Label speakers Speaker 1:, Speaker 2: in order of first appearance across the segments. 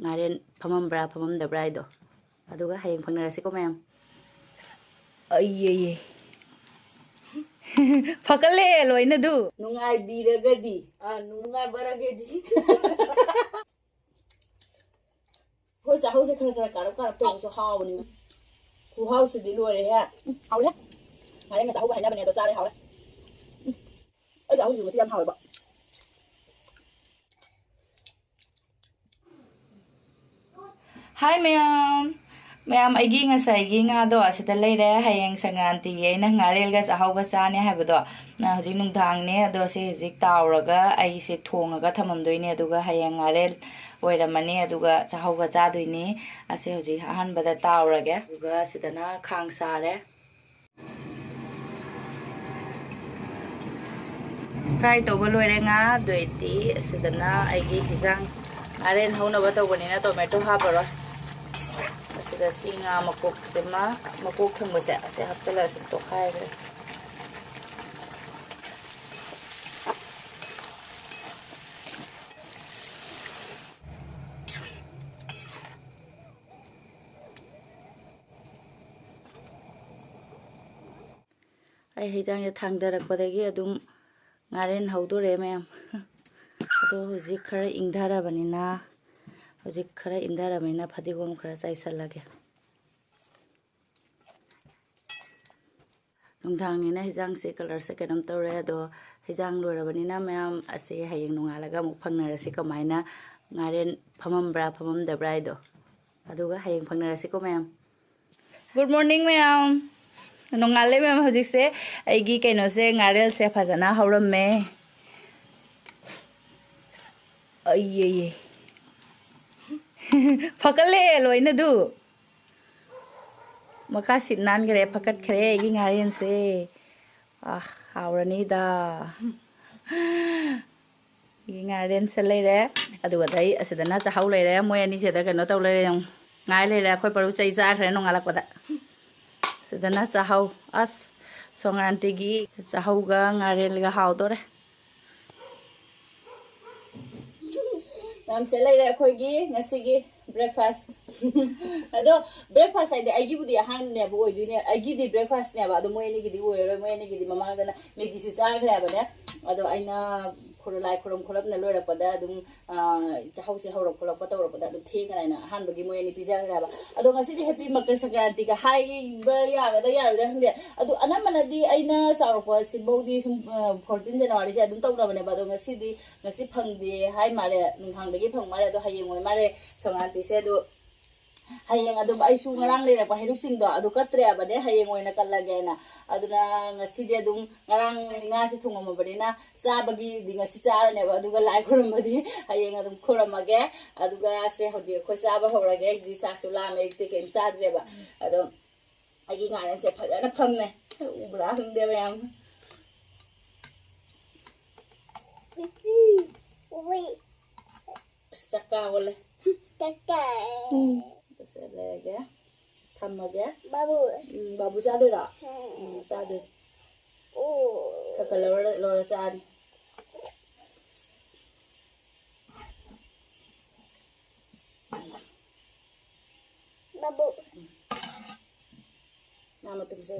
Speaker 1: ngaren famambra famamdabra ido aduga hayeng phangnarasi ko ma'am ay fakale loina du
Speaker 2: nungai biragadi nungai baragadi ho sa ho se khara karap to so haw ni ku haw se di lo re ha haw le ngaren nga ta ho ga haina bane to cha re haw le ai da ho ji mo ti yam haw ba
Speaker 1: hi ma'am ma'am अगी ngसाई ngado asida leire hayeng sangranti aina ngarel ga ahauga chane habado hojik nungthang ne ado se hojik tawraga ai se thongaga thamamdoine aduga hayeng ngarel oiramani aduga chahauga chadoine ase hojik ahan bada tawrage aduga sidana khang sare fry to loire nga doiti sidana aigi hijang ngarel hauna ba tawbani na tomato habaro da singa makok sema makok thang base ase haptala sum to khai re ai hijang ya thangdarak padagi adum ngaren haudore ma'am ado hojik khara ingdhara banina hojik khara indhara maina fadigom khara chaisalage nungthang ni na hijang se color se kanam tore ado hijang lorabanina ma'am ase hayeng nungalaga muk phangnarasi kamaina ngaren famambra famamdabra ido aduga hayeng phangnarasi ko ma'am good morning ma'am nongale ma'am hojik se aigi kaino se ngarel se phajana hawramme ay fakale loina du makasit nan gre fakat khre gi ngaren se hawrani da gi ngaren se leire adu dai asidana cha haw leire moi ani se da kano taw leire ngai leire khoi paru chai cha khre nongalak pada sidana cha haw as songranti gi cha haw ga ngaren ga haw dore
Speaker 2: nam se leire khoi gi ngasi gi breakfast ado breakfast ai ai gi budi han ne bo oi ne ai gi di breakfast ne ba ado moi ni gi di oi ro moi ni gi di mama da na me gi su cha khra ba ne ado aina khurulai khurum khulap na lora pada dum chahau se horok khulap pa tawra pada dum theng na han bagi moi ni pizza khra ba ado ngasi di happy makar sankranti ga hai ba ya ga da ya ro da hande ado anamana di aina sarok pa si bodi sum 14 January se dum tawra ba ne ba ado ngasi phang di hai mare nunghang dagi phang mare ado hayeng moi mare sangranti se ado hayeng adu ai su ngarang le pa heruk sing do adu katre abade hayeng oina kallage na aduna ngasi de dum ngarang nga se thungom bari na cha bagi di ngasi char ne ba aduga lai khuram badi hayeng adum khuramage aduga se hodi khoi cha ba horage di sa su la me te kem cha de ba adu agi ngaran se phajana phamne ubra hung de yam ui sakka wala sakka se lege thamage babu cha de ra cha de ka color lora chan babu nama tum se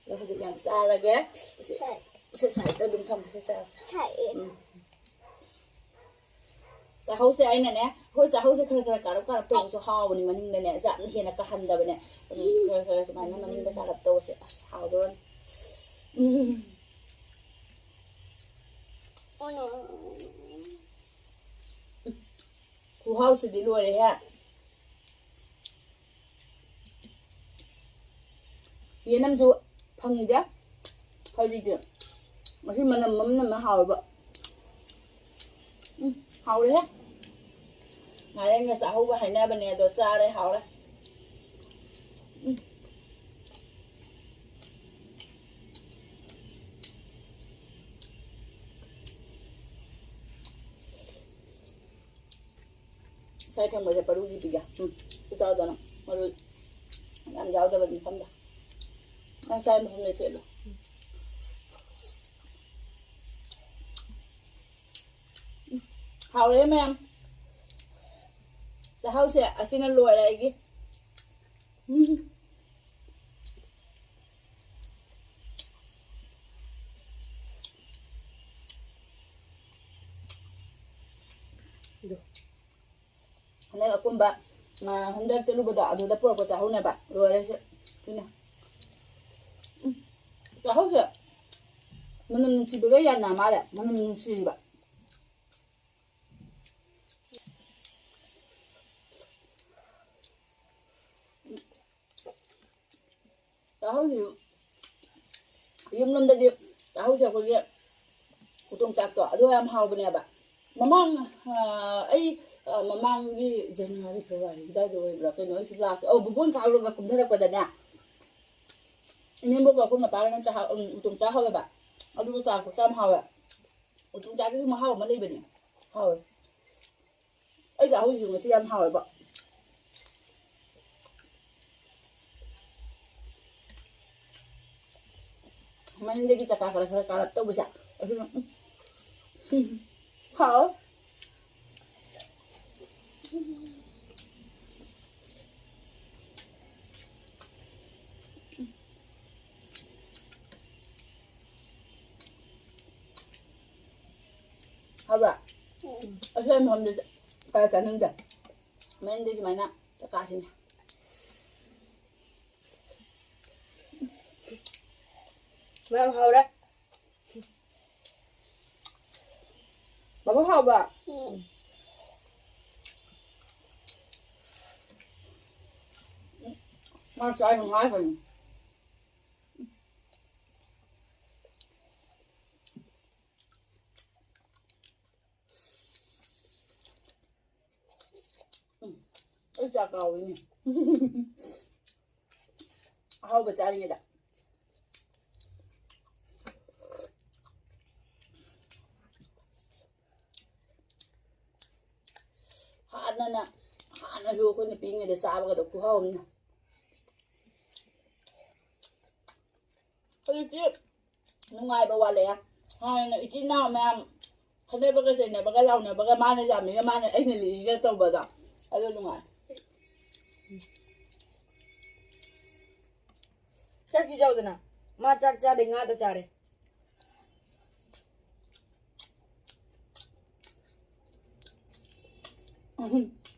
Speaker 2: lo hadi yam sa lage se sai ta dum tham se sa sai sa hau se aina ne ho sa hau se khara karap to so haw ni maning ne ja he na ka handa bane khara so mana maning da karap to se haw don oh no ku haw se di lo re ha ye nam jo phang ni da hau di de ma hi manam mam na ma haw ba haw re ha ngareng nga sa haw ga haina bane do cha re haw re sai thang ba paru ji pi ga ku cha da na maru ngam jaw da ba ni kham da nang sai mo me che lo haw re ma'am Chahause asina loira aigi. Này ở cùng bạn mà hôm nay tôi lúc bữa đó tôi đã bỏ qua cháo này bạn rồi đây sẽ thế này cháo sẽ mình chỉ biết cái gì nào mà đấy mình chỉ bạn cháo gì yếm lên đây đi cháo sẽ có gì của tôi chặt cỏ thôi em hao bên này bạn mà mang ấy mà mang cái dân này phải vậy đây rồi là cái nói chuyện là bún cháo rồi và cũng thấy là cái này nhưng mà con mà ba nó cháo tụng cháo hao bạn ở đây có cháo có cháo hao ạ tụng cháo cái mà hao mà lấy bên này hao ấy cháo gì mà chỉ em hao bạn mà những cái chả cả tao bây giờ hả hả bạn ở đây mình đi cả cả những cái mình đi mà nè cả xin
Speaker 3: Mẹ em hầu đấy.
Speaker 2: bà có học à mà sai không ai phần ấy chả cầu này hao bà cha đi nghe đã hạn rồi con này pin người để xa vào được khu hậu nè cái gì nó ngay bao qua lẹ hai này chỉ nào mà không đây bao cái gì này bao cái lau này bao cái má này giảm này cái má này ấy này lý cái tàu bờ đó ấy luôn ngoài
Speaker 3: Chắc chứ đâu rồi nào. Mà chắc cha định ngã ta cha đấy.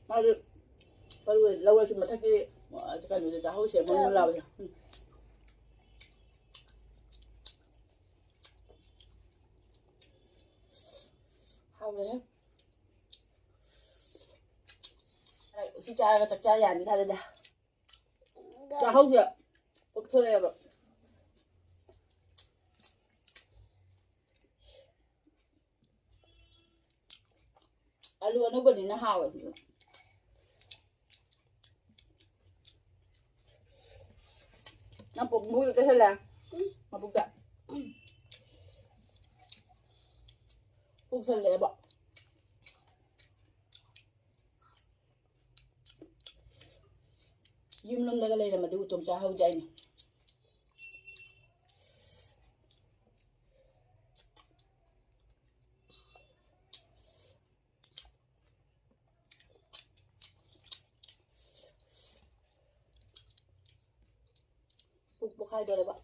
Speaker 2: mà được bao rồi lâu rồi chúng mà thấy cái người ta hậu sẽ muốn lâu rồi hậu đấy này si cha cái chắc cha già như thế đây cha hậu chưa thôi đây rồi alu nó bẩn nó hao rồi nó bụng mũi cái thế là mà bụng dạ bụng sần lẹ bọ yum lum daga lay mà đi utom sa hao jay này bụng khai rồi đấy bạn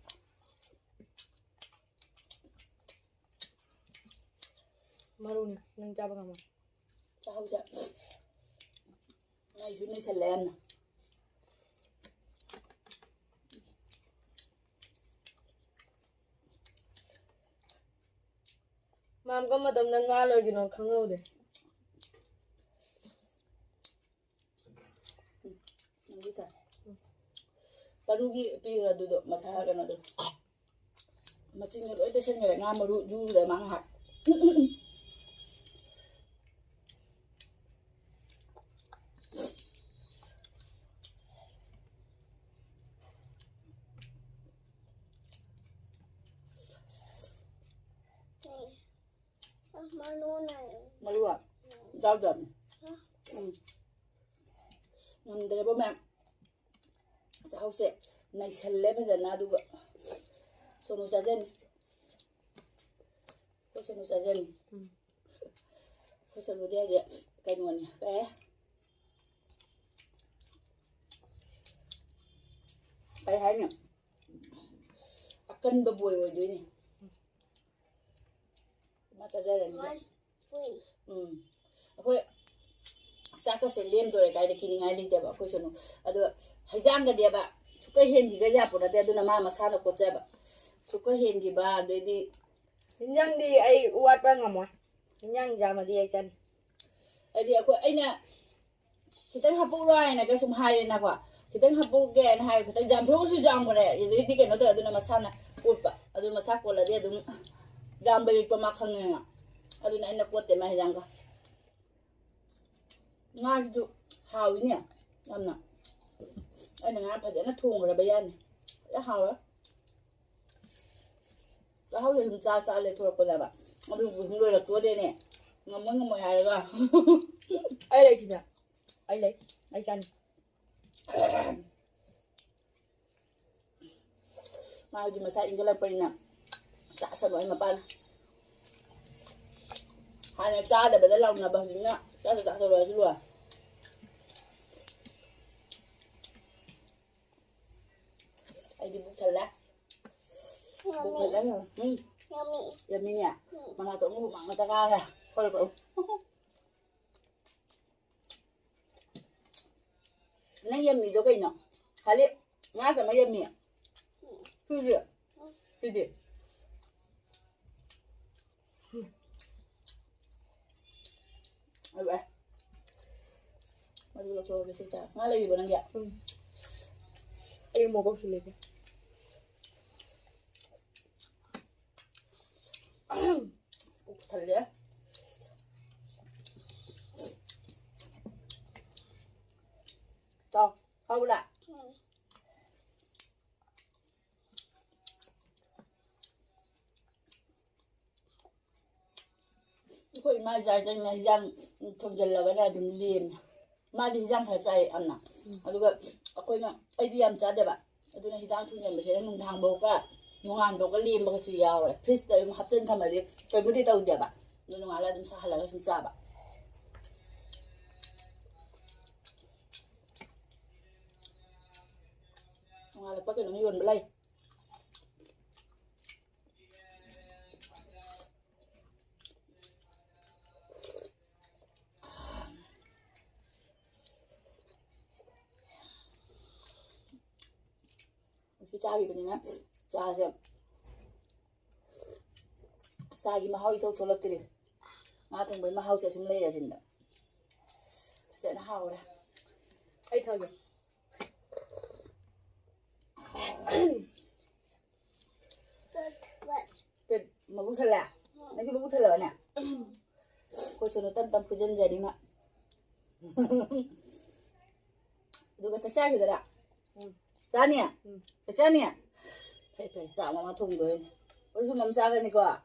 Speaker 3: Maruni, nang cha bang ama.
Speaker 2: sa hao jay ngay xuống đây sần lẹ nè
Speaker 3: Mam ko madam nang ngalo gino khangaw de.
Speaker 2: đi cả barugi pi ra do mà tha ra nó được mà chính là đối tượng người nga mà du để mang hạt malu à rau dầm ngầm đây bố mẹ sao sẽ này chelle bây giờ na duga sonu sa zen ko sonu sa zen ko sonu dia dia kain wan ke cái hay nhỉ cân bờ bùi rồi đấy nè mà ta ra là akhoi saka se lem dore kai de kini ngai ling de ba akhoi sono adu hajam ga de ba suka hen gi ga ja pura de aduna ma masana ko cha ba suka hen gi ba de di
Speaker 3: Nhân đi ai uat ba ngầm à? Nhân ra mà đi ai chân.
Speaker 2: adi akhoi aina kitang hapu rai na ka sum hai na ba kitang hapu ge na hai kitang jam tho su jam ba de ye di ke no de aduna masana put ba aduna masak ko la de adum jam ba bi pa ma khang nga aduna aina ko te ma hajam ga nga ju hawi ne amna aina nga pa de na thung ra ba yan ya hawa la hawa sum cha cha le thua ko la ba adu bu ngoi la to de ne ngam hai ga
Speaker 3: Ai lấy gì nè? Ai lấy? Ai chân.
Speaker 2: mau di masa ingin lah pernah tak sama yang apa hanya saya ada bedal lawan nabah dunia saya tak tahu lagi luar ai di bukan lah yummy ya mana tu mu mana tak ada kalau kau nang yummy tu kau nak halip ngah sama yummy Sư gì? Sư gì? Ôi vậy. Mà dù là cho cái xe chả. Ngã lấy gì bọn anh vậy?
Speaker 3: Ai mua bốc xù lên.
Speaker 2: Thật đấy. Cho, thôi lại. Koi ma jai jang na jang thong jal la ga dum lim ma di jang ha sai amna aduga akoi na ai di am cha de ba aduna hi jang thong jal ma se nung thang bo ka nungan bo ka lim ba ka chu yaw le fish da im hap chen tham ma di koi bu di tau de ba nung ala dum sa hala ga sum cha ba nung ala pa ka nung yon balai cái cha gì bên này cha xem sa gì mà hao thôi thôi lắc tiền mà thằng bên mà hao sẽ xuống lấy là gì đó sẽ nó hao đấy
Speaker 3: Ai thôi rồi.
Speaker 2: bên mà bút thật là nói chung bút thật là nè cô cho nó tâm tâm phụ dân gì đi mà được cái chắc chắc thì đấy cha nè cha nè phải sao mà thùng rồi ôi chúng mắm sao cái này cơ à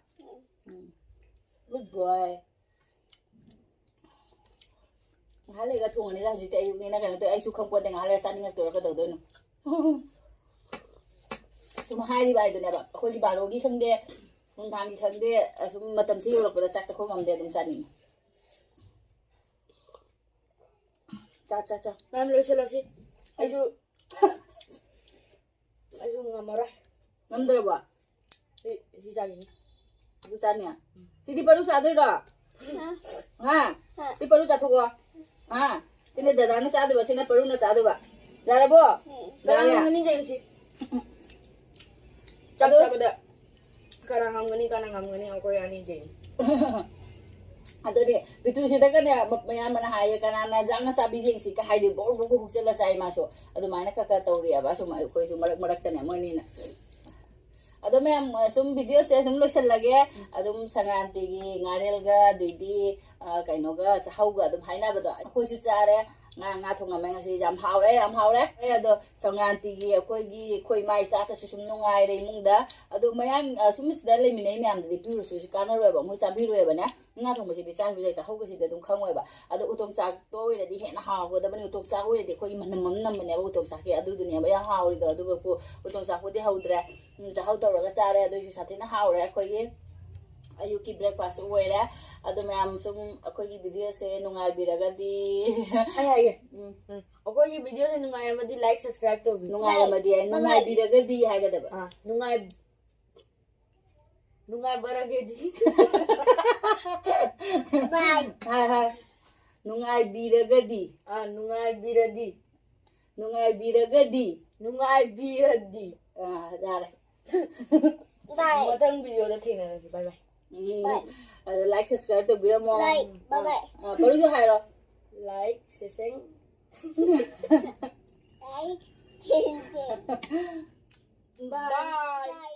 Speaker 2: good boy há lấy cái thùng này ra chỉ tại vì này cái này tôi ai su không quan tâm há lấy sao nên tôi cái đầu tôi nó sum hai đi bài tôi này bạn khôi đi bài rồi đi khăng đê hôm tháng đi khăng đê sum mà tầm siêu được chắc chắc không làm đê tầm chân cha
Speaker 3: Nam lấy xe là gì? Ai su. Ai su ngầm rồi.
Speaker 2: ngâm được không
Speaker 3: Gì ra gì?
Speaker 2: Aku tanya. Sini baru satu dah. Ha. Sini baru satu gua. Ha. Sini dadana satu ba, sini baru na satu ba. Jara bo.
Speaker 3: Karang ngani jeng si. Chắc chắc được. Karang ngani aku yang ni jeng.
Speaker 2: Aduh deh, betul sih kan ya, mayan mana haya karena jangan sabi jeng sih kahai di bawah buku huksel lah cai masuk. Aduh mana kakak tahu dia, basu mai koi cuma merak tanya mau ini na. Aduh ma'am सुम video से सुम लोसन लगे अदुम संगांती की ngarel ga duidi kaino ga chahau ga adum haina bado akoi su chare nga thonga me ngasi jam haure ado sanganti gi akoi mai cha ta su sum nungai re mungda ado mayan sumis da le minai myam di piru su kana ro ba mo cha bi ro ba na nga thong ma si di cha bi cha hau ga si da dum khangoi ba ado utom cha to wi di hena haw ga da bani utom cha wi di koi manam nam ne ba utom cha ki adu dunia ba ya haw ri da adu ko utom cha ko di haudra cha hau to ga cha re ado su sa thi na haw re koi gi ꯑꯌꯨꯛꯀꯤ ꯕ꯭ꯔꯦꯛꯐꯥꯁ ꯑꯣꯏꯔꯦ ꯑꯗꯣ ꯃꯌꯥꯝ ꯁꯨꯝ ꯑꯩꯈꯣꯏꯒꯤ ꯚꯤꯗꯤꯑꯣꯁꯦ ꯅꯨꯡꯉꯥꯏꯕꯤꯔꯒꯗꯤ
Speaker 3: ꯑꯩ ꯍꯥꯏꯒꯦ ꯑꯩꯈꯣꯏꯒꯤ ꯚꯤꯗꯤꯑꯣꯁꯦ ꯅꯨꯡꯉꯥꯏꯔꯝꯃꯗꯤ ꯂꯥꯏꯛ ꯁꯕꯁꯀ꯭ꯔꯥꯏꯕ ꯇꯧꯕꯤꯌꯨ
Speaker 2: ꯅꯨꯡꯉꯥꯏꯔꯝꯃꯗꯤ ꯅꯨꯡꯉꯥꯏꯕꯤꯔꯒꯗꯤ ꯍꯥꯏꯒꯗꯕ
Speaker 3: ꯅꯨꯡꯉꯥꯏꯕꯔꯒꯗꯤ
Speaker 2: ꯍꯥꯏ ꯍꯥꯏ ꯅꯨꯡꯉꯥꯏꯕꯤꯔꯒꯗꯤ
Speaker 3: ꯅꯨꯡꯉꯥꯏꯕꯤꯔꯗꯤ
Speaker 2: ꯅꯨꯡꯉꯥꯏꯕꯤꯔꯗꯤ ꯌꯥꯔꯦ
Speaker 3: ꯃꯊꯪ ꯚꯤꯗꯤꯑꯣꯗ ꯊꯦꯡꯅꯔꯁꯤ ꯕꯥꯏ ꯕꯥꯏ
Speaker 2: ꯑꯗꯣ ꯂꯥꯏꯛ ꯁꯕꯁꯀ꯭ꯔꯥꯏꯕ ꯇꯧꯕꯤꯔꯝꯃꯣ ꯄꯔꯨꯁꯨ ꯍꯥꯏꯔꯣ
Speaker 3: ꯂꯥꯏꯛ ꯁꯦꯁꯦꯡ
Speaker 4: Like,
Speaker 3: Bye.